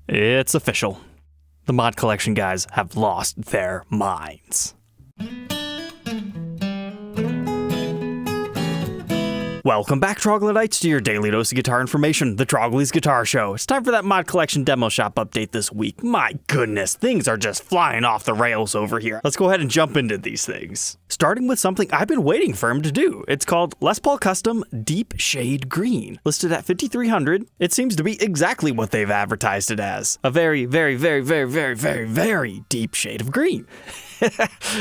It's official. The mod collection guys have lost their minds. Welcome back, Troglodytes, to your daily dose of guitar information, the Trogly's Guitar Show. It's time for that mod collection demo shop update this week. My goodness, things are just flying off the rails over here. Let's go ahead and jump into these things. Starting with something I've been waiting for him to do. It's called Les Paul Custom Deep Shade Green. Listed at $5,300, it seems to be exactly what they've advertised it as. A very, very, very, very, very, very, very deep shade of green.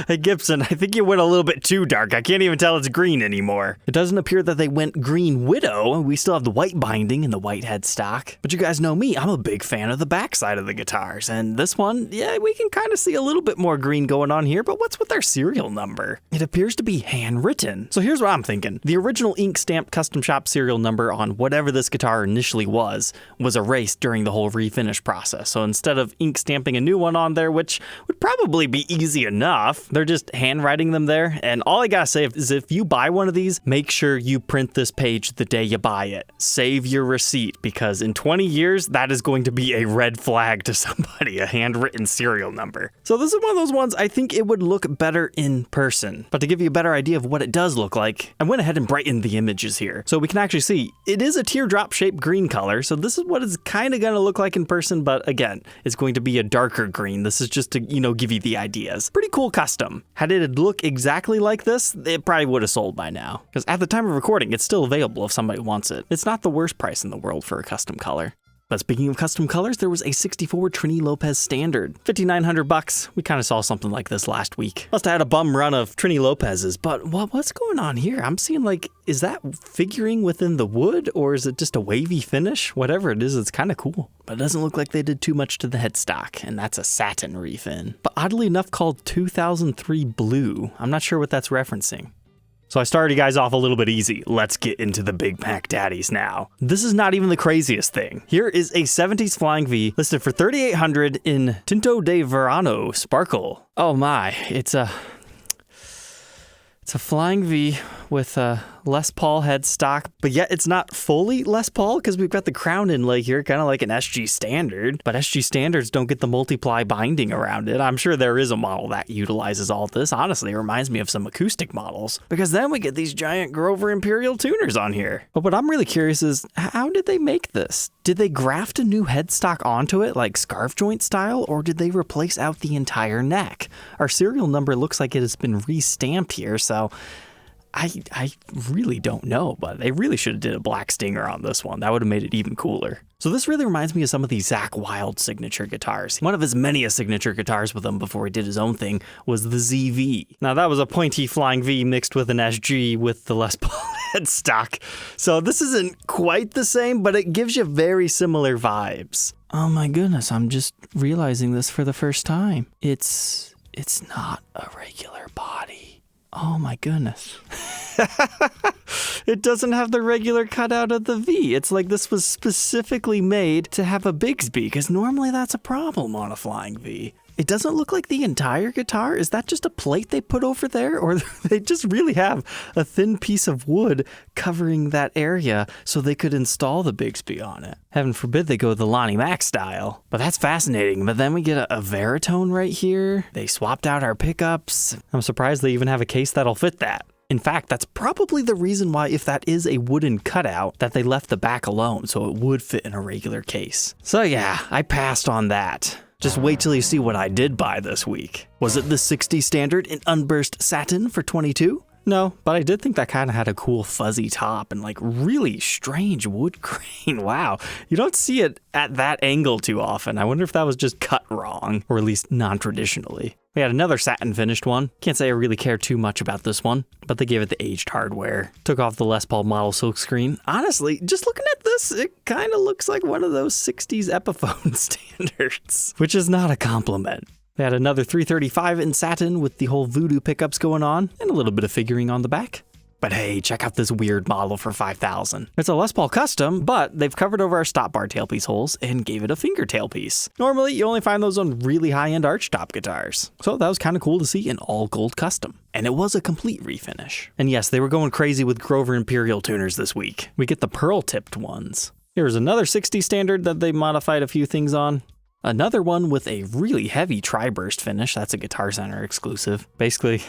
Hey Gibson, I think you went a little bit too dark. I can't even tell it's green anymore. It doesn't appear that they went green widow. We still have the white binding and the white headstock. But you guys know me, I'm a big fan of the backside of the guitars. And this one, yeah, we can kind of see a little bit more green going on here, but what's with their serial number? It appears to be handwritten. So here's what I'm thinking. The original ink stamped custom shop serial number on whatever this guitar initially was erased during the whole refinish process. So instead of ink stamping a new one on there, which would probably be easy enough, they're just handwriting them there. And all I gotta say is if you buy one of these, make sure you print this page the day you buy it. Save your receipt, because in 20 years, that is going to be a red flag to somebody, a handwritten serial number. So this is one of those ones I think it would look better in person. But to give you a better idea of what it does look like, I went ahead and brightened the images here. So we can actually see it is a teardrop shaped green color. So this is what it's kind of going to look like in person. But again, it's going to be a darker green. This is just to, give you the ideas. Pretty cool custom. Had it look exactly like this, it probably would have sold by now. Because at the time of recording, it's still available if somebody wants it. It's not the worst price in the world for a custom color. But speaking of custom colors, there was a 64 Trini Lopez Standard. $5,900. We kind of saw something like this last week. Must have had a bum run of Trini Lopez's, but what's going on here? I'm seeing is that figuring within the wood, or is it just a wavy finish? Whatever it is, it's kind of cool. But it doesn't look like they did too much to the headstock, and that's a satin refin. But oddly enough called 2003 Blue. I'm not sure what that's referencing. So I started you guys off a little bit easy. Let's get into the Big Mac Daddies now. This is not even the craziest thing. Here is a 70s Flying V listed for $3,800 in Tinto de Verano Sparkle. Oh my, it's a Flying V with a Les Paul headstock, but yet it's not fully Les Paul because we've got the crown inlay here, kind of like an SG Standard, but SG Standards don't get the multiply binding around it. I'm sure there is a model that utilizes all this. Honestly, it reminds me of some acoustic models, because then we get these giant Grover Imperial tuners on here. But what I'm really curious is, how did they make this? Did they graft a new headstock onto it, like scarf joint style, or did they replace out the entire neck? Our serial number looks like it has been re-stamped here, so I really don't know, but they really should have did a black stinger on this one. That would have made it even cooler. So this really reminds me of some of these Zakk Wylde signature guitars. One of his many signature guitars with him before he did his own thing was the ZV. Now that was a pointy Flying V mixed with an SG with the Les Paul headstock. So this isn't quite the same, but it gives you very similar vibes. Oh my goodness, I'm just realizing this for the first time. It's not a regular body. Oh my goodness. It doesn't have the regular cutout of the V. It's like this was specifically made to have a Bigsby, because normally that's a problem on a Flying V. It doesn't look like the entire guitar. Is that just a plate they put over there? Or they just really have a thin piece of wood covering that area so they could install the Bigsby on it. Heaven forbid they go the Lonnie Mac style. But that's fascinating. But then we get a Veritone right here. They swapped out our pickups. I'm surprised they even have a case that'll fit that. In fact, that's probably the reason why, if that is a wooden cutout, that they left the back alone so it would fit in a regular case. So yeah, I passed on that. Just wait till you see what I did buy this week. Was it the 60 Standard in Unburst Satin for $22? No, but I did think that kind of had a cool fuzzy top and really strange wood grain. Wow, you don't see it at that angle too often. I wonder if that was just cut wrong, or at least non-traditionally. We had another satin finished one. Can't say I really care too much about this one, but they gave it the aged hardware. Took off the Les Paul model silkscreen. Honestly, just looking at this, it kind of looks like one of those 60s Epiphone standards, which is not a compliment. They had another 335 in satin with the whole voodoo pickups going on and a little bit of figuring on the back. But hey, check out this weird model for $5,000. It's a Les Paul custom, but they've covered over our stop bar tailpiece holes and gave it a finger tailpiece. Normally, you only find those on really high-end Archtop guitars. So that was kind of cool to see an all-gold custom. And it was a complete refinish. And yes, they were going crazy with Grover Imperial tuners this week. We get the pearl-tipped ones. Here's another 60 Standard that they modified a few things on. Another one with a really heavy tri-burst finish. That's a Guitar Center exclusive. Basically,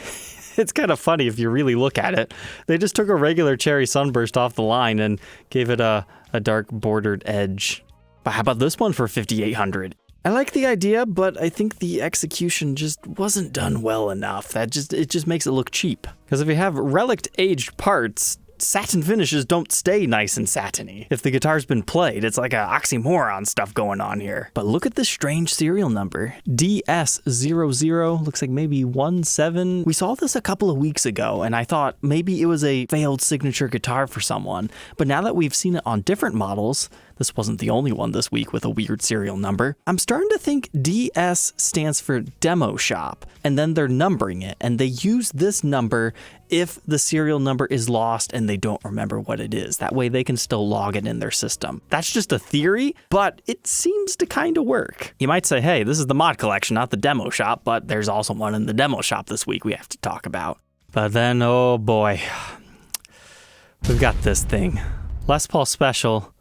it's kind of funny if you really look at it. They just took a regular cherry Sunburst off the line and gave it a dark bordered edge. But how about this one for $5,800? I like the idea, but I think the execution just wasn't done well enough. It just makes it look cheap. Because if you have relic aged parts, satin finishes don't stay nice and satiny. If the guitar's been played, it's like an oxymoron stuff going on here. But look at this strange serial number. DS00, looks like maybe 17. We saw this a couple of weeks ago, and I thought maybe it was a failed signature guitar for someone. But now that we've seen it on different models, this wasn't the only one this week with a weird serial number, I'm starting to think DS stands for demo shop, and then they're numbering it, and they use this number if the serial number is lost and they don't remember what it is. That way they can still log it in their system. That's just a theory, but it seems to kind of work. You might say, hey, this is the mod collection, not the demo shop, but there's also one in the demo shop this week we have to talk about. But then, oh boy, we've got this thing. Les Paul Special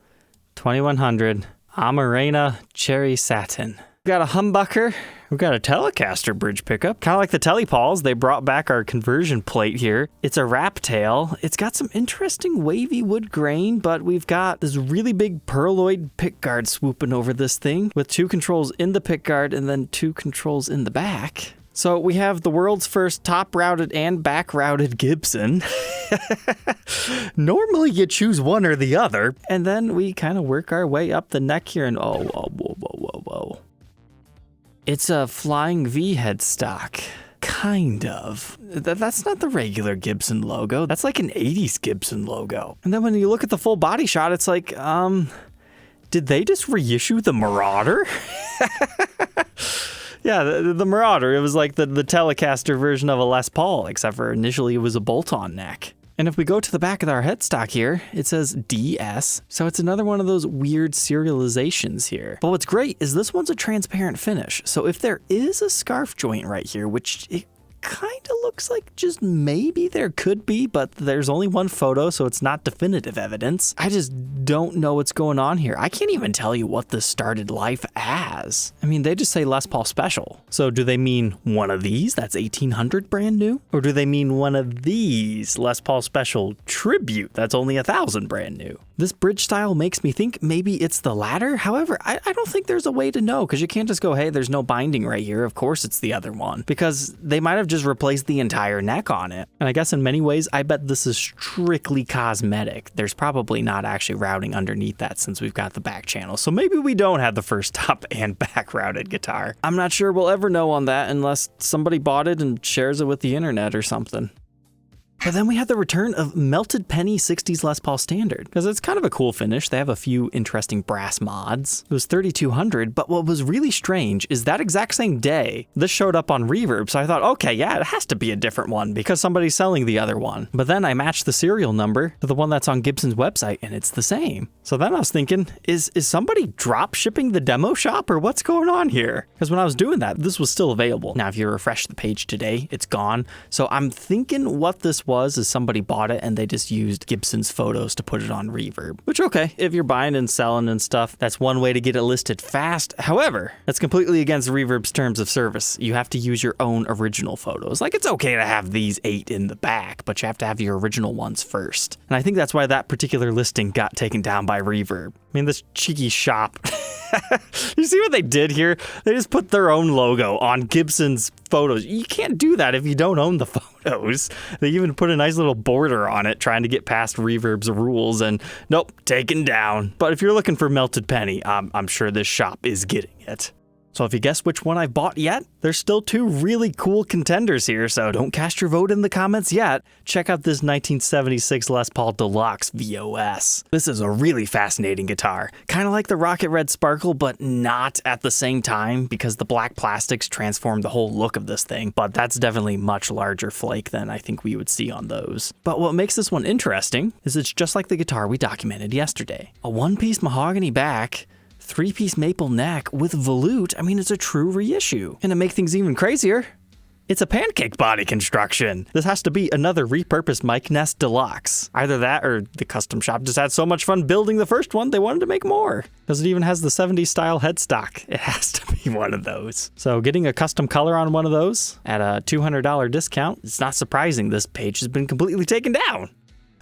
2100 Amarena Cherry Satin. We've got a humbucker. We've got a Telecaster bridge pickup. Kind of like the TelePauls, they brought back our conversion plate here. It's a wrap tail. It's got some interesting wavy wood grain, but we've got this really big pearloid pickguard swooping over this thing with 2 controls in the pickguard and then 2 controls in the back. So we have the world's first top routed and back routed Gibson. Normally you choose one or the other, and then we kind of work our way up the neck here and whoa. It's a flying V headstock. Kind of. That's not the regular Gibson logo. That's like an 80s Gibson logo. And then when you look at the full body shot, it's like, did they just reissue the Marauder? Yeah, the Marauder, it was like the Telecaster version of a Les Paul, except for initially it was a bolt-on neck. And if we go to the back of our headstock here, it says DS, so it's another one of those weird serializations here. But what's great is this one's a transparent finish, so if there is a scarf joint right here, which it kind of looks like just maybe there could be, but there's only one photo, so it's not definitive evidence. I just don't know what's going on here. I can't even tell you what this started life as. I mean, they just say Les Paul Special. So do they mean one of these that's 1800 brand new? Or do they mean one of these Les Paul Special Tribute that's only 1000 brand new? This bridge style makes me think maybe it's the latter. However, I don't think there's a way to know, because you can't just go, hey, there's no binding right here. Of course it's the other one, because they might have just replaced the entire neck on it. And I guess in many ways, I bet this is strictly cosmetic. There's probably not actually routing underneath that since we've got the back channel. So maybe we don't have the first top and back routed guitar. I'm not sure we'll ever know on that unless somebody bought it and shares it with the internet or something. But then we have the return of Melted Penny 60s Les Paul Standard, because it's kind of a cool finish. They have a few interesting brass mods. It was $3,200, but what was really strange is that exact same day, this showed up on Reverb, so I thought, okay, yeah, it has to be a different one because somebody's selling the other one. But then I matched the serial number to the one that's on Gibson's website, and it's the same. So then I was thinking, is somebody drop shipping the demo shop, or what's going on here? Because when I was doing that, this was still available. Now, if you refresh the page today, it's gone. So I'm thinking what this was is somebody bought it and they just used Gibson's photos to put it on Reverb. Which, okay, if you're buying and selling and stuff, that's one way to get it listed fast. However, that's completely against Reverb's terms of service. You have to use your own original photos. Like, it's okay to have these 8 in the back, but you have to have your original ones first. And I think that's why that particular listing got taken down by Reverb. I mean, this cheeky shop. You see what they did here? They just put their own logo on Gibson's photos. You can't do that if you don't own the photos. They even put a nice little border on it trying to get past Reverb's rules, and nope, taken down. But if you're looking for Melted Penny, I'm sure this shop is getting it. So if you guess which one I've bought yet, there's still 2 really cool contenders here, so don't cast your vote in the comments yet. Check out this 1976 Les Paul Deluxe VOS. This is a really fascinating guitar. Kind of like the Rocket Red Sparkle, but not at the same time, because the black plastics transform the whole look of this thing, but that's definitely much larger flake than I think we would see on those. But what makes this one interesting is it's just like the guitar we documented yesterday. A 1-piece mahogany back, 3-piece maple neck with volute. I mean, it's a true reissue. And to make things even crazier, It's a pancake body construction. This has to be another repurposed mic nest deluxe. Either that or the custom shop just had so much fun building the first one, they wanted to make more. Because it even has the 70s style headstock. It has to be one of those. So getting a custom color on one of those at a $200 discount, it's not surprising this page has been completely taken down.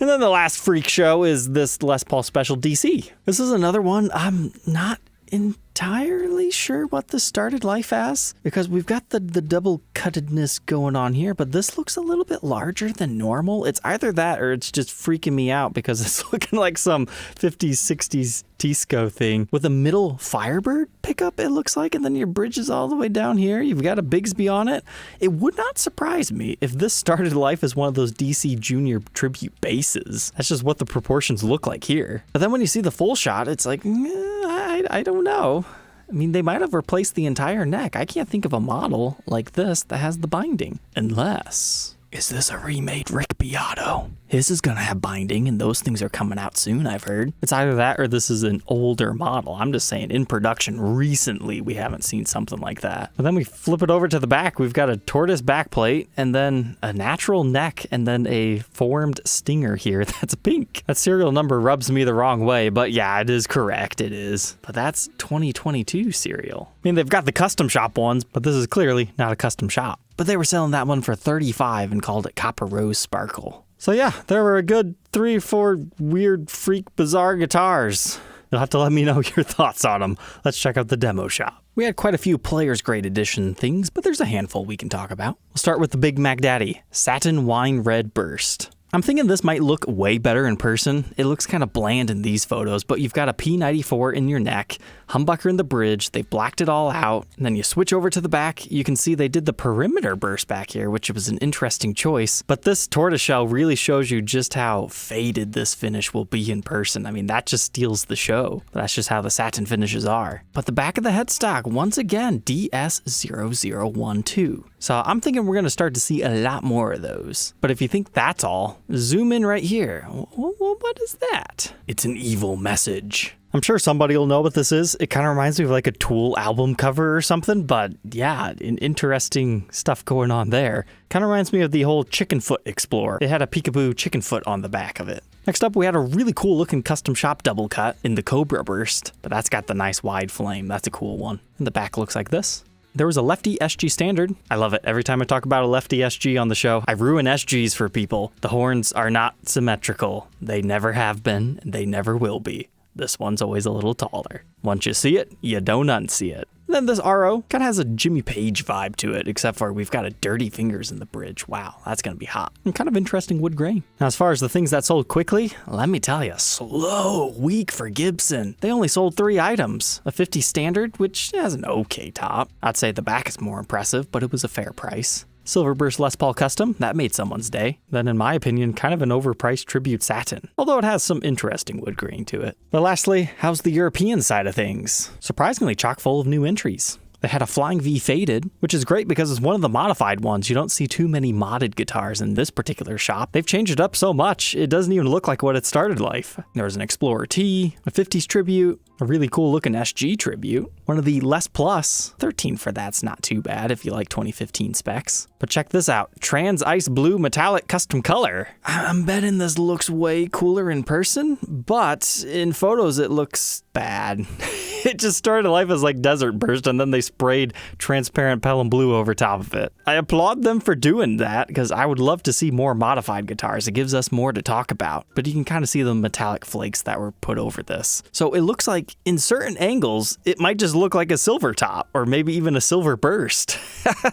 And then the last freak show is this Les Paul Special DC. This is another one I'm not entirely sure what this started life as, because we've got the double cuttedness going on here, but this looks a little bit larger than normal. It's either that or it's just freaking me out because it's looking like some 50s, 60s Tisco thing with a middle Firebird pickup, it looks like, and then your bridge is all the way down here. You've got a Bigsby on it. It would not surprise me if this started life as one of those DC Junior tribute basses. That's just what the proportions look like here. But then when you see the full shot, it's like, I don't know. I mean, they might have replaced the entire neck. I can't think of a model like this that has the binding. Unless, is this a remade Rick Beato? His is gonna have binding, and those things are coming out soon, I've heard. It's either that or this is an older model. I'm just saying, in production recently, we haven't seen something like that. But then we flip it over to the back. We've got a tortoise backplate, and then a natural neck, and then a formed stinger here that's pink. That serial number rubs me the wrong way, but yeah, it is correct, it is. But that's 2022 serial. I mean, they've got the custom shop ones, but this is clearly not a custom shop. But they were selling that one for $35 and called it Copper Rose Sparkle. So yeah, there were a good 3 or 4 weird, freak, bizarre guitars. You'll have to let me know your thoughts on them. Let's check out the demo shop. We had quite a few Player's Grade Edition things, but there's a handful we can talk about. We'll start with the Big Mac Daddy, Satin Wine Red Burst. I'm thinking this might look way better in person. It looks kind of bland in these photos, but you've got a P94 in your neck, humbucker in the bridge, they've blacked it all out, and then you switch over to the back, you can see they did the perimeter burst back here, which was an interesting choice, but this tortoiseshell really shows you just how faded this finish will be in person. I mean, that just steals the show. That's just how the satin finishes are. But the back of the headstock, once again, DS0012. So I'm thinking we're going to start to see a lot more of those. But if you think that's all, zoom in right here. Well, what is that? It's an evil message. I'm sure somebody will know what this is. It kind of reminds me of like a Tool album cover or something, but yeah, interesting stuff going on there. Kind of reminds me of the whole Chicken Foot Explorer. It had a peekaboo chicken foot on the back of it. Next up, we had a really cool looking custom shop double cut in the Cobra Burst, but that's got the nice wide flame. That's a cool one. And the back looks like this. There was a lefty SG standard. I love it. Every time I talk about a lefty SG on the show, I ruin SGs for people. The horns are not symmetrical. They never have been, and they never will be. This one's always a little taller. Once you see it, you don't unsee it. Then this RO kind of has a Jimmy Page vibe to it, except for we've got a Dirty Fingers in the bridge. Wow, that's going to be hot. And kind of interesting wood grain. Now, as far as the things that sold quickly, let me tell you, slow week for Gibson. They only sold 3 items. A 50 standard, which has an okay top. I'd say the back is more impressive, but it was a fair price. Silverburst Les Paul Custom, that made someone's day. Then in my opinion, kind of an overpriced tribute satin, although it has some interesting wood grain to it. But lastly, how's the European side of things? Surprisingly chock full of new entries. They had a Flying V Faded, which is great because it's one of the modified ones. You don't see too many modded guitars in this particular shop. They've changed it up so much, it doesn't even look like what it started life. There was an Explorer T, a 50s tribute, a really cool looking SG tribute, one of the Les Plus, 13 for that's not too bad if you like 2015 specs. But check this out, Trans Ice Blue Metallic Custom Color. I'm betting this looks way cooler in person, but in photos it looks bad. It just started life as like Desert Burst and then they sprayed transparent Pelham Blue over top of it. I applaud them for doing that because I would love to see more modified guitars. It gives us more to talk about, but you can kind of see the metallic flakes that were put over this. So it looks like in certain angles, it might just look like a silver top or maybe even a silver burst.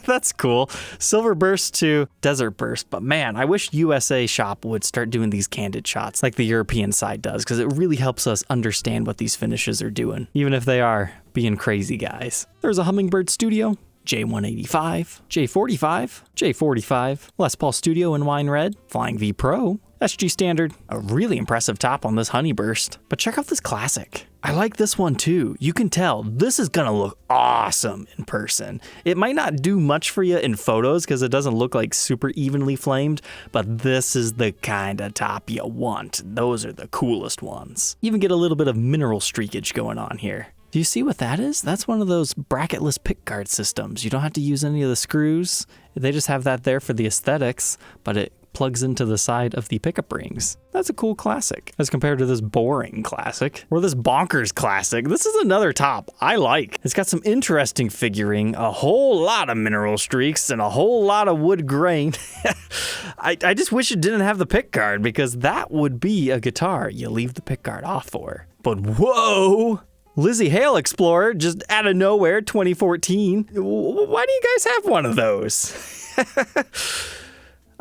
That's cool. Silver burst to Desert Burst. But man, I wish USA shop would start doing these candid shots like the European side does because it really helps us understand what these finishes are doing, even if they are being crazy guys. There's a Hummingbird Studio, J185, J45, J45, Les Paul Studio in wine red, Flying V Pro, SG Standard, a really impressive top on this Honeyburst. But check out this classic. I like this one too. You can tell this is gonna look awesome in person. It might not do much for you in photos because it doesn't look like super evenly flamed, but this is the kind of top you want. Those are the coolest ones. Even get a little bit of mineral streakage going on here. Do you see what that is? That's one of those bracketless pickguard systems. You don't have to use any of the screws. They just have that there for the aesthetics, but it plugs into the side of the pickup rings. That's a cool classic as compared to this boring classic or this bonkers classic. This is another top I like. It's got some interesting figuring, a whole lot of mineral streaks, and a whole lot of wood grain. I just wish it didn't have the pickguard, because that would be a guitar you leave the pickguard off for. But whoa! Lizzie Hale Explorer, just out of nowhere, 2014. Why do you guys have one of those?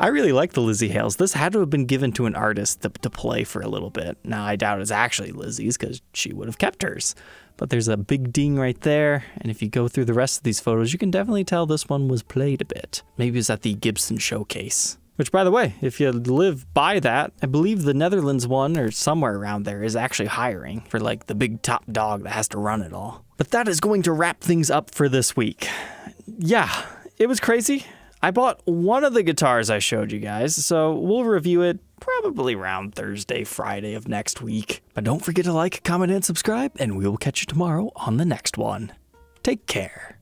I really like the Lizzie Hales. This had to have been given to an artist to play for a little bit. Now, I doubt it's actually Lizzie's, because she would have kept hers. But there's a big ding right there, and if you go through the rest of these photos, you can definitely tell this one was played a bit. Maybe it was at the Gibson showcase. Which, by the way, if you live by that, I believe the Netherlands one, or somewhere around there, is actually hiring for like the big top dog that has to run it all. But that is going to wrap things up for this week. Yeah, it was crazy. I bought one of the guitars I showed you guys, so we'll review it probably around Thursday, Friday of next week. But don't forget to like, comment, and subscribe, and we will catch you tomorrow on the next one. Take care.